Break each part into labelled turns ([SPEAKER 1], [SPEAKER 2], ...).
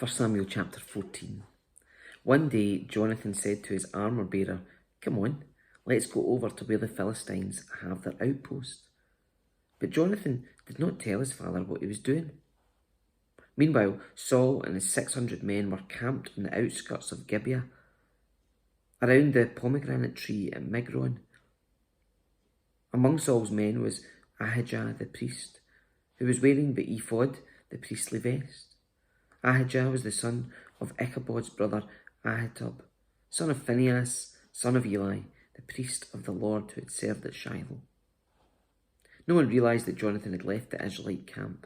[SPEAKER 1] 1 Samuel chapter 14. One day Jonathan said to his armour-bearer, "Come on, let's go over to where the Philistines have their outpost." But Jonathan did not tell his father what he was doing. Meanwhile, Saul and his 600 men were camped on the outskirts of Gibeah, around the pomegranate tree at Migron. Among Saul's men was Ahijah the priest, who was wearing the ephod, the priestly vest. Ahijah was the son of Ichabod's brother Ahitub, son of Phinehas, son of Eli, the priest of the Lord who had served at Shiloh. No one realised that Jonathan had left the Israelite camp.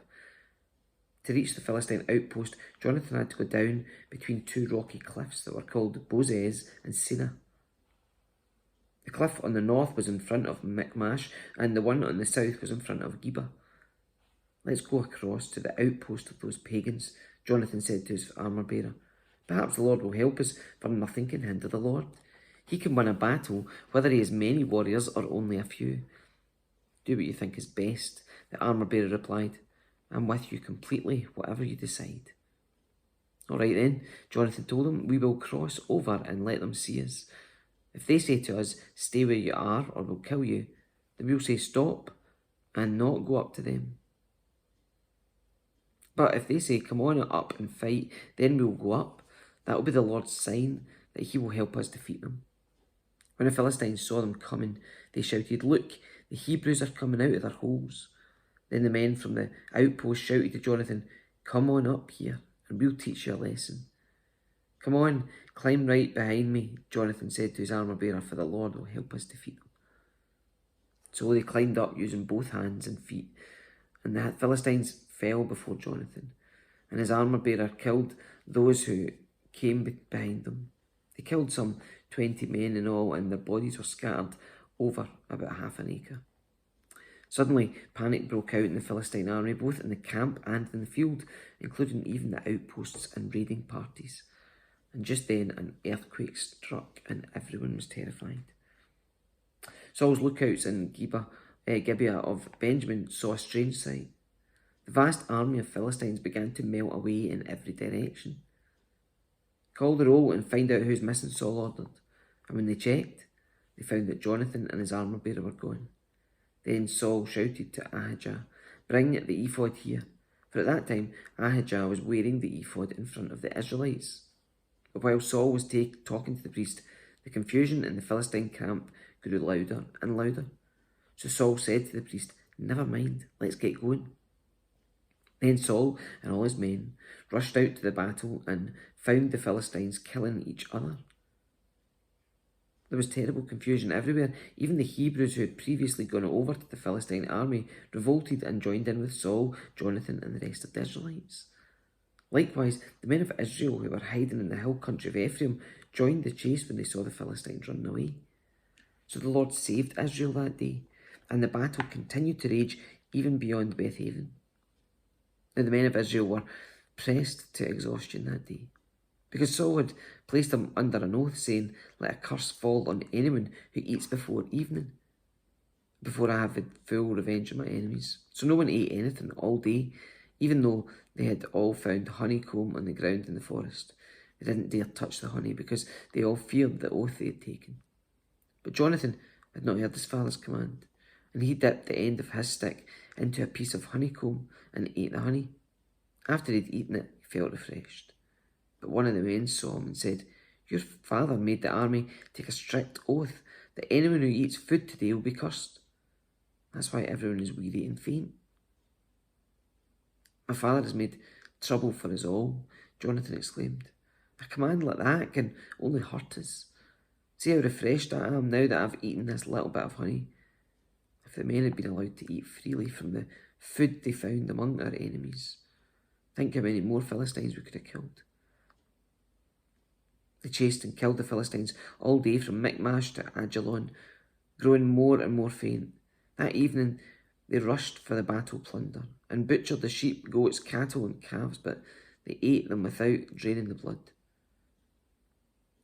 [SPEAKER 1] To reach the Philistine outpost, Jonathan had to go down between two rocky cliffs that were called Bozez and Sina. The cliff on the north was in front of Michmash, and the one on the south was in front of Geba. "Let's go across to the outpost of those pagans," Jonathan said to his armour-bearer. "Perhaps the Lord will help us, for nothing can hinder the Lord. He can win a battle, whether he has many warriors or only a few." "Do what you think is best," the armour-bearer replied. "I'm with you completely, whatever you decide." "All right then," Jonathan told him, "we will cross over and let them see us. If they say to us, 'Stay where you are or we'll kill you,' then we'll say, 'Stop,' and not go up to them. But if they say, 'Come on up and fight,' then we'll go up. That will be the Lord's sign that he will help us defeat them." When the Philistines saw them coming, they shouted, "Look, the Hebrews are coming out of their holes." Then the men from the outpost shouted to Jonathan, "Come on up here and we'll teach you a lesson." "Come on, climb right behind me," Jonathan said to his armour-bearer, "for the Lord will help us defeat them." So they climbed up using both hands and feet, and the Philistines fell before Jonathan, and his armour-bearer killed those who came behind them. They killed some 20 men in all, and their bodies were scattered over about half an acre. Suddenly, panic broke out in the Philistine army, both in the camp and in the field, including even the outposts and raiding parties. And just then, an earthquake struck, and everyone was terrified. Saul's lookouts in Gibeah of Benjamin saw a strange sight. The vast army of Philistines began to melt away in every direction. "Call the roll and find out who's missing," Saul ordered. And when they checked, they found that Jonathan and his armour-bearer were gone. Then Saul shouted to Ahijah, "Bring the ephod here." For at that time, Ahijah was wearing the ephod in front of the Israelites. But while Saul was talking to the priest, the confusion in the Philistine camp grew louder and louder. So Saul said to the priest, "Never mind, let's get going." Then Saul and all his men rushed out to the battle and found the Philistines killing each other. There was terrible confusion everywhere. Even the Hebrews who had previously gone over to the Philistine army revolted and joined in with Saul, Jonathan, and the rest of the Israelites. Likewise, the men of Israel who were hiding in the hill country of Ephraim joined the chase when they saw the Philistines running away. So the Lord saved Israel that day, and the battle continued to rage even beyond Bethaven. Now the men of Israel were pressed to exhaustion that day, because Saul had placed them under an oath, saying, "Let a curse fall on anyone who eats before evening, before I have had full revenge of my enemies." So no one ate anything all day, even though they had all found honeycomb on the ground in the forest. They didn't dare touch the honey because they all feared the oath they had taken. But Jonathan had not heard his father's command, and he dipped the end of his stick into a piece of honeycomb and ate the honey. After he'd eaten it, he felt refreshed. But one of the men saw him and said, "Your father made the army take a strict oath that anyone who eats food today will be cursed. That's why everyone is weary and faint." "My father has made trouble for us all," Jonathan exclaimed. "A command like that can only hurt us. See how refreshed I am now that I've eaten this little bit of honey." If the men had been allowed to eat freely from the food they found among our enemies, think how many more Philistines we could have killed. They chased and killed the Philistines all day from Michmash to Ajalon, growing more and more faint. That evening they rushed for the battle plunder and butchered the sheep, goats, cattle and calves, but they ate them without draining the blood.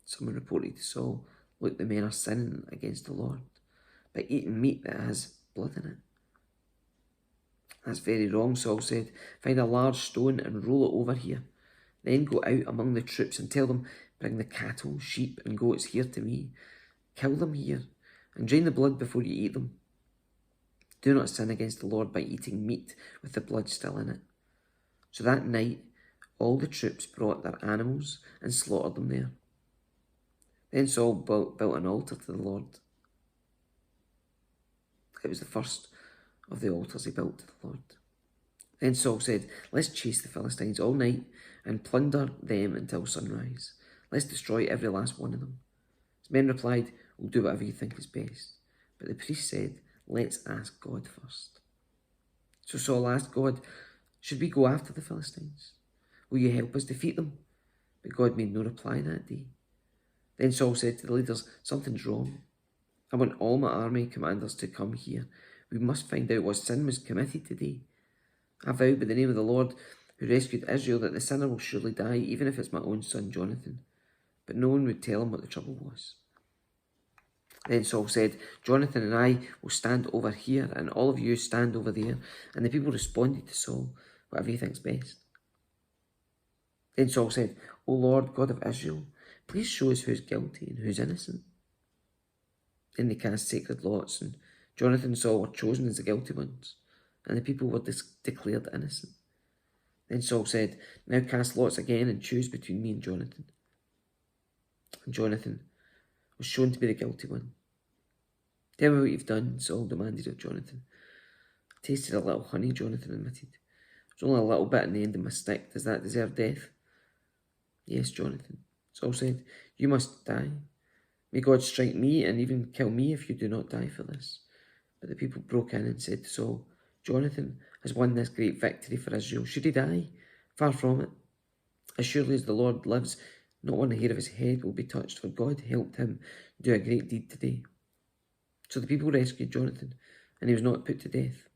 [SPEAKER 1] Someone reported to Saul, "Look, the men are sinning against the Lord by eating meat that has blood in it." "That's very wrong," Saul said. "Find a large stone and roll it over here." Then go out among the troops and tell them, bring the cattle, sheep, and goats here to me. Kill them here, and drain the blood before you eat them. Do not sin against the Lord by eating meat with the blood still in it. So that night, all the troops brought their animals and slaughtered them there. Then Saul built an altar to the Lord. It was the first of the altars he built to the Lord. Then Saul said, let's chase the Philistines all night and plunder them until sunrise. Let's destroy every last one of them. His men replied, we'll do whatever you think is best. But the priest said, let's ask God first. So Saul asked God, should we go after the Philistines? Will you help us defeat them? But God made no reply that day. Then Saul said to the leaders, something's wrong. I want all my army commanders to come here. We must find out what sin was committed today. I vow by the name of the Lord who rescued Israel that the sinner will surely die, even if it's my own son Jonathan. But no one would tell him what the trouble was. Then Saul said, Jonathan and I will stand over here, and all of you stand over there. And the people responded to Saul, whatever you think's best. Then Saul said, O Lord, God of Israel, please show us who's guilty and who's innocent. Then they cast sacred lots, and Jonathan and Saul were chosen as the guilty ones, and the people were declared innocent. Then Saul said, now cast lots again and choose between me and Jonathan. And Jonathan was shown to be the guilty one. Tell me what you've done, Saul demanded of Jonathan. I tasted a little honey, Jonathan admitted. There's only a little bit in the end of my stick. Does that deserve death? Yes, Jonathan. Saul said, you must die. May God strike me and even kill me if you do not die for this. But the people broke in and said to Saul, Jonathan has won this great victory for Israel. Should he die? Far from it. As surely as the Lord lives, not one hair of his head will be touched, for God helped him do a great deed today. So the people rescued Jonathan, and he was not put to death.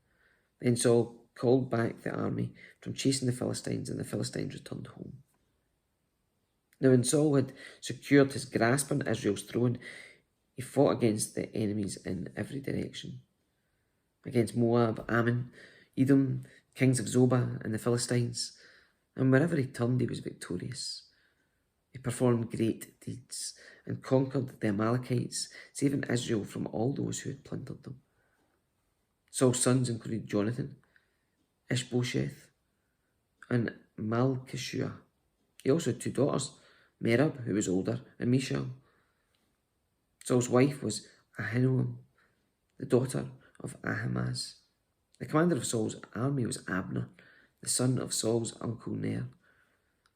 [SPEAKER 1] Then Saul called back the army from chasing the Philistines, and the Philistines returned home. Now when Saul had secured his grasp on Israel's throne, he fought against the enemies in every direction. Against Moab, Ammon, Edom, kings of Zobah, and the Philistines. And wherever he turned, he was victorious. He performed great deeds and conquered the Amalekites, saving Israel from all those who had plundered them. Saul's sons included Jonathan, Ishbosheth, and Malchishua. He also had two daughters, Merab, who was older, and Michal. Saul's wife was Ahinoam, the daughter of Ahimaaz. The commander of Saul's army was Abner, the son of Saul's uncle Ner.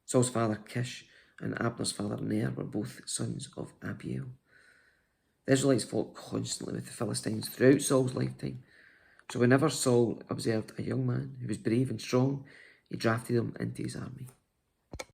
[SPEAKER 1] Saul's father Kish and Abner's father Ner were both sons of Abiel. The Israelites fought constantly with the Philistines throughout Saul's lifetime. So whenever Saul observed a young man who was brave and strong, he drafted him into his army.